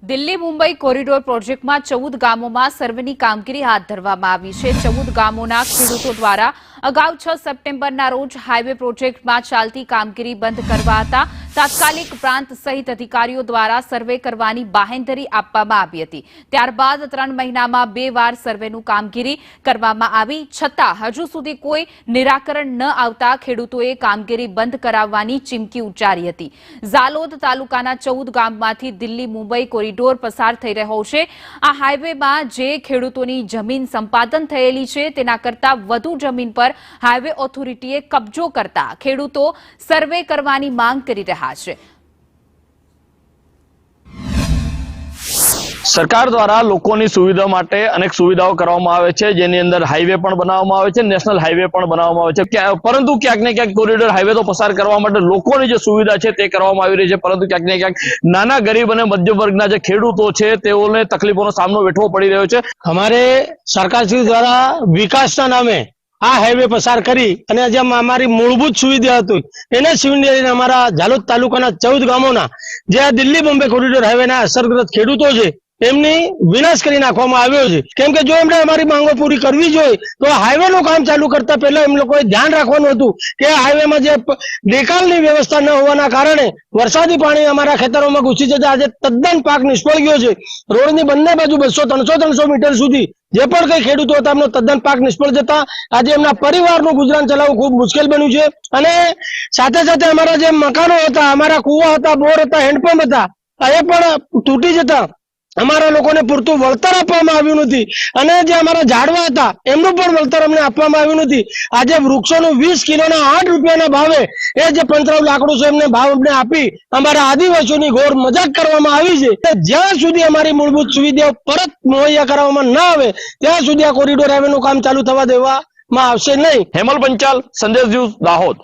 Delhi Mumbai corridor પ્રોજેક્ટમાં 14 ગામોમાં સર્વેની કામગીરી હાથ ધરવામાં આવી છે। 14 ગામોના ખેડૂતો દ્વારા અગાઉ 6 સપ્ટેમ્બરના રોજ હાઈવે પ્રોજેક્ટમાં ચાલતી કામગીરી બંધ કરવા હતા। તાત્કાલિક પ્રાંત સહિત અધિકારીઓ દ્વારા સર્વે કરવાની બાહેંધરી આપવામાં આવી હતી। ત્યારબાદ 3 મહિનામાં 2 વાર સર્વેનું કામગીરી કરવામાં આવી, છતાં હજુ સુધી કોઈ નિરાકરણ ન આવતા ખેડૂતોએ કામગીરી બંધ કરાવવાની ચીમકી ઉચ્ચારી હતી। ઝાલોદ તાલુકાના 14 ગામમાંથી દિલ્હી મુંબઈ કોરિડોર પસાર થઈ રહ્યો છે। આ હાઈવેમાં જે ખેડૂતોની જમીન સંપાદન થયેલી છે તેના કરતા વધુ જમીન પર હાઈવે ઓથોરિટીએ કબજો કરતા ખેડૂતો સર્વે કરવાની માંગ કરી રહ્યા છે। સરકાર દ્વારા લોકોની સુવિધા માટે અનેક સુવિધાઓ કરવામાં આવે છે, જેની અંદર હાઈવે પણ બનાવવામાં આવે છે, નેશનલ હાઈવે પણ બનાવવામાં આવે છે, પરંતુ ક્યાંક ને ક્યાંક કોરિડોર હાઈવે તો પસાર કરવા માટે લોકોની જે સુવિધા છે તે કરવામાં આવી રહી છે, પરંતુ ક્યાંક ને ક્યાંક નાના ગરીબ અને મધ્યમ વર્ગના જે ખેડૂતો છે તેઓને તકલીફોનો સામનો વેઠવો પડી રહ્યો છે। हमारे सरकारश्री द्वारा विकासના નામે આ હાઈવે પસાર કરી અને જેમ અમારી મૂળભૂત સુવિધા હતી એને સુવિધા અમારા ઝાલોદ તાલુકાના 14 ગામોના જે આ દિલ્હી બોમ્બે કોરિડોર હાઈવેના અસરગ્રસ્ત ખેડૂતો છે એમની વિનાશ કરી નાખવામાં આવ્યો છે। કેમ કે જો એમણે અમારી માંગો પૂરી કરવી જોઈએ તો હાઈવે નું કામ ચાલુ કરતા પહેલા એમ લોકોએ ધ્યાન રાખવાનું હતું કે હાઈવેમાં જે નિકાલની વ્યવસ્થા ન હોવાના કારણે વરસાદી પાણી અમારા ખેતરોમાં ઘૂસી જતા આજે તદ્દન પાક નિષ્ફળ ગયો છે। રોડની બંને બાજુ 200-300 મીટર સુધી જે પણ કઈ ખેડૂતો હતા એમનો તદ્દન પાક નિષ્ફળ જતા આજે એમના પરિવારનું ગુજરાન ચલાવવું ખૂબ મુશ્કેલ બન્યું છે। અને સાથે સાથે અમારા જે મકાનો હતા, અમારા કુવા હતા, બોર હતા, હેન્ડપંપ હતા, એ પણ તૂટી જતા અમારા લોકોને પૂરતું વળતર આપવામાં આવ્યું નથી અને જે અમારા ઝાડવા હતા એમનું પણ વળતર અમને આપવામાં આવ્યું નથી। આજે વૃક્ષોનું 20 કિલોના 8 રૂપિયાના ભાવે એ જે પંતરાવ લાકડું છે એમને ભાવ અમને આપી અમારા આદિવાસીઓની ઘોર મજાક કરવામાં આવી છે। જ્યાં સુધી અમારી મૂળભૂત સુવિધાઓ પરત મુહૈયા કરવામાં ન આવે ત્યાં સુધી આ કોરિડોર હાઈવેનું કામ ચાલુ થવા દેવામાં આવશે નહીં। હેમલ પંચાલ, સંદેશ ન્યૂઝ, દાહોદ।